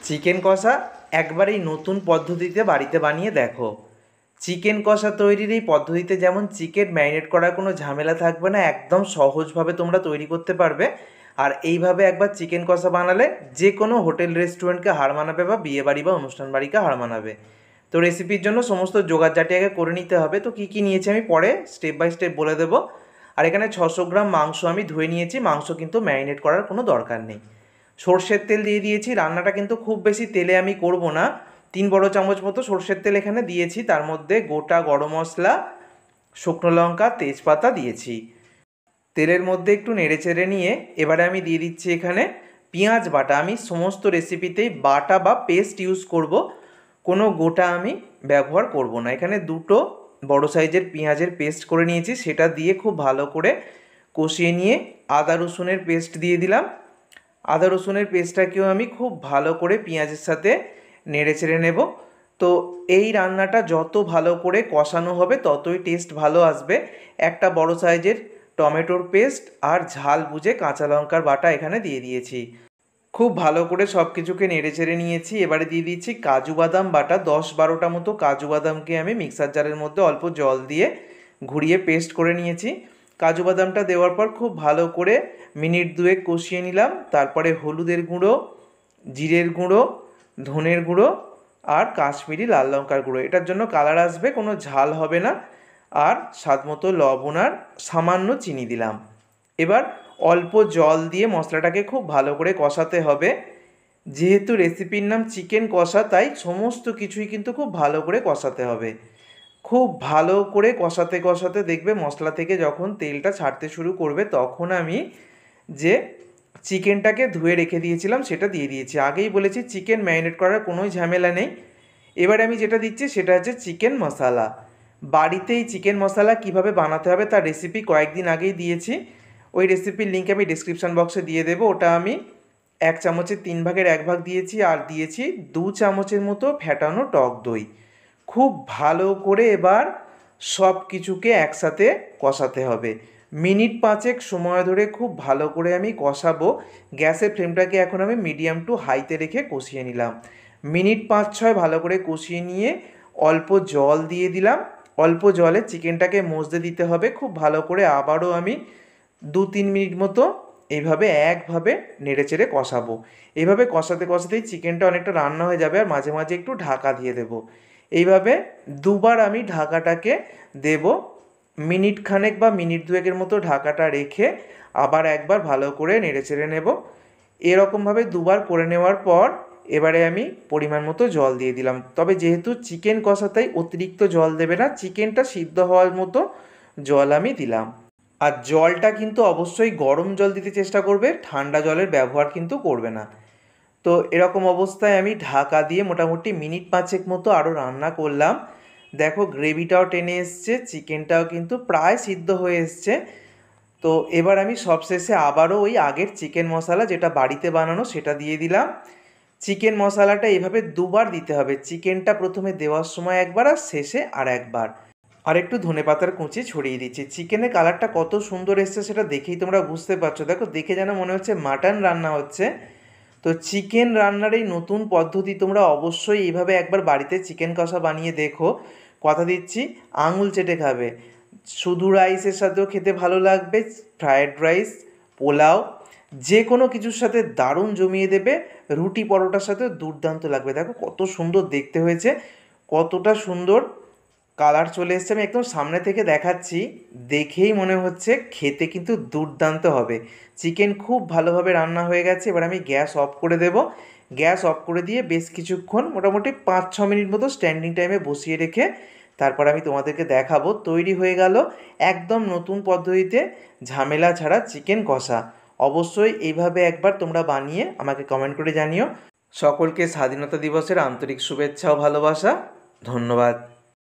Chicken কষা একবারেই নতুন পদ্ধতিতে বাড়িতে বানিয়ে দেখো। চিকেন কষা তৈরির এই পদ্ধতিতে যেমন চিকেন ম্যারিনেট করার কোনো ঝামেলা থাকবে না, একদম সহজভাবে তোমরা তৈরি করতে পারবে। আর এইভাবে একবার চিকেন কষা বানালে যে কোনো হোটেল রেস্টুরেন্টকে হার মানাবে বা বিয়েবাড়ি বা অনুষ্ঠান বাড়িকে হার মানাবে। তো রেসিপির জন্য সমস্ত জোগাড়জাটি আগে করে নিতে হবে। তো কী কী নিয়েছি আমি পরে স্টেপ বাই স্টেপ বলে দেবো। আর এখানে 600 গ্রাম মাংস আমি ধুয়ে নিয়েছি। মাংস কিন্তু ম্যারিনেট করার কোনো দরকার নেই। সর্ষের তেল দিয়ে দিয়েছি। রান্নাটা কিন্তু খুব বেশি তেলে আমি করব না, 3 বড় চামচ মতো সর্ষের তেল এখানে দিয়েছি। তার মধ্যে গোটা গরম মশলা, শুকনো লঙ্কা, তেজপাতা দিয়েছি। তেলের মধ্যে একটু নেড়ে চেড়ে নিয়ে এবারে আমি দিয়ে দিচ্ছি এখানে পেঁয়াজ বাটা। আমি সমস্ত রেসিপিতেই বাটা বা পেস্ট ইউজ করব, কোনো গোটা আমি ব্যবহার করব না। এখানে 2টো বড় সাইজের পেঁয়াজের পেস্ট করে নিয়েছি, সেটা দিয়ে খুব ভালো করে কষিয়ে নিয়ে আদা রসুনের পেস্ট দিয়ে দিলাম। আদা রসুনের পেস্টটাকেও আমি খুব ভালো করে পেঁয়াজের সাথে নেড়ে চেড়ে নেব। তো এই রান্নাটা যত ভালো করে কষানো হবে ততই টেস্ট ভালো আসবে। একটা বড় সাইজের টমেটোর পেস্ট আর ঝাল বুঝে কাঁচা লঙ্কার বাটা এখানে দিয়ে দিয়েছি। খুব ভালো করে সব কিছুকে নেড়ে চেড়ে নিয়েছি। এবারে দিয়ে দিচ্ছি কাজু বাদাম বাটা। 10-12টা মতো কাজু বাদামকে আমি মিক্সার জারের মধ্যে অল্প জল দিয়ে ঘুরিয়ে পেস্ট করে নিয়েছি। কাজু বাদামটা দেওয়ার পর খুব ভালো করে মিনিট 2 কষিয়ে নিলাম। তারপরে হলুদের গুঁড়ো, জিরের গুঁড়ো, ধনের গুঁড়ো আর কাশ্মীরি লাল লঙ্কার গুঁড়ো, এটার জন্য কালার আসবে, কোনো ঝাল হবে না। আর স্বাদ মতো লবণ আর সামান্য চিনি দিলাম। এবার অল্প জল দিয়ে মশলাটাকে খুব ভালো করে কষাতে হবে। যেহেতু রেসিপির নাম চিকেন কষা, তাই সমস্ত কিছুই কিন্তু খুব ভালো করে কষাতে হবে। খুব ভালো করে কষাতে কষাতে দেখবে মশলা থেকে যখন তেলটা ছাড়তে শুরু করবে তখন আমি যে চিকেনটাকে ধুয়ে রেখে দিয়েছিলাম সেটা দিয়ে দিয়েছি। আগেই বলেছি চিকেন ম্যারিনেট করার কোনোই ঝামেলা নেই। এবারে আমি যেটা দিচ্ছি সেটা হচ্ছে চিকেন মশলা। বাড়িতে এই চিকেন মশলা কীভাবে বানাতে হবে তার রেসিপি কয়েকদিন আগেই দিয়েছি। ওই রেসিপির লিঙ্ক আমি ডিসক্রিপশান বক্সে দিয়ে দেবো। ওটা আমি 1 চামচের 3 ভাগের 1 ভাগ দিয়েছি, আর দিয়েছি 2 চামচের মতো ফ্যাটানো টক দই। খুব ভালো করে এবার সব কিছুকে একসাথে কষাতে হবে। মিনিট 5 সময় ধরে খুব ভালো করে আমি কষাবো। গ্যাসের ফ্লেমটাকে এখন আমি মিডিয়াম টু হাইতে রেখে কষিয়ে নিলাম। মিনিট 5-6 ভালো করে কষিয়ে নিয়ে অল্প জল দিয়ে দিলাম। অল্প জলে চিকেনটাকে মজতে দিতে হবে খুব ভালো করে। আবারও আমি 2-3 মিনিট মতো এইভাবে একভাবে নেড়েচেড়ে কষাবো। এইভাবে কষাতে কষাতেই চিকেনটা অনেকটা রান্না হয়ে যাবে, আর মাঝে মাঝে একটু ঢাকা দিয়ে দেবো। এইভাবে দুবার আমি ঢাকাটাকে দেব। মিনিট খানেক বা মিনিট 2-এর মতো ঢাকাটা রেখে আবার একবার ভালো করে নেড়েচেড়ে নেব। এরকমভাবে দুবার করে নেওয়ার পর এবারে আমি পরিমাণ মতো জল দিয়ে দিলাম। তবে যেহেতু চিকেন কষা তাই অতিরিক্ত জল দেবে না, চিকেনটা সিদ্ধ হওয়ার মতো জল আমি দিলাম। আর জলটা কিন্তু অবশ্যই গরম জল দিতে চেষ্টা করবে, ঠান্ডা জলের ব্যবহার কিন্তু করবে না। তো এরকম অবস্থায় আমি ঢাকা দিয়ে মোটামুটি মিনিট 5 মতো আরও রান্না করলাম। দেখো গ্রেভিটাও টেনে এসছে, চিকেনটাও কিন্তু প্রায় সিদ্ধ হয়ে এসছে। তো এবার আমি সবশেষে আবারও ওই আগের চিকেন মশলা যেটা বাড়িতে বানানো সেটা দিয়ে দিলাম। চিকেন মশলাটা এভাবে দুবার দিতে হবে। চিকেনটা প্রথমে দেওয়ার সময় একবার আর শেষে আর একবার। আর একটু ধনেপাতার কুচি ছড়িয়ে দিচ্ছি। চিকেনের কালারটা কত সুন্দর এসছে সেটা দেখেই তোমরা বুঝতে পারছো। দেখো দেখে যেন মনে হচ্ছে মাটন রান্না হচ্ছে। তো চিকেন রান্নার এই নতুন পদ্ধতি তোমরা অবশ্যই এইভাবে একবার বাড়িতে চিকেন কষা বানিয়ে দেখো। কথা দিচ্ছি আঙুল চেটে খাবে। শুধু রাইসের সাথেও খেতে ভালো লাগবে, ফ্রায়েড রাইস, পোলাও, যে কোনো কিছুর সাথে দারুণ জমিয়ে দেবে। রুটি পরোটার সাথেও দুর্দান্ত লাগবে। দেখো কত সুন্দর দেখতে হয়েছে, কতটা সুন্দর কালার চলে এসছে। আমি একদম সামনে থেকে দেখাচ্ছি, দেখেই মনে হচ্ছে খেতে কিন্তু দুর্দান্ত হবে। চিকেন খুব ভালোভাবে রান্না হয়ে গেছে। এবার আমি গ্যাস অফ করে দেব। গ্যাস অফ করে দিয়ে বেশ কিছুক্ষণ মোটামুটি 5-6 মিনিট মতো স্ট্যান্ডিং টাইমে বসিয়ে রেখে তারপর আমি তোমাদেরকে দেখাবো। তৈরি হয়ে গেল একদম নতুন পদ্ধতিতে ঝামেলা ছাড়া চিকেন কষা। অবশ্যই এইভাবে একবার তোমরা বানিয়ে আমাকে কমেন্ট করে জানিও। সকলকে স্বাধীনতা দিবসের আন্তরিক শুভেচ্ছা ও ভালোবাসা। ধন্যবাদ।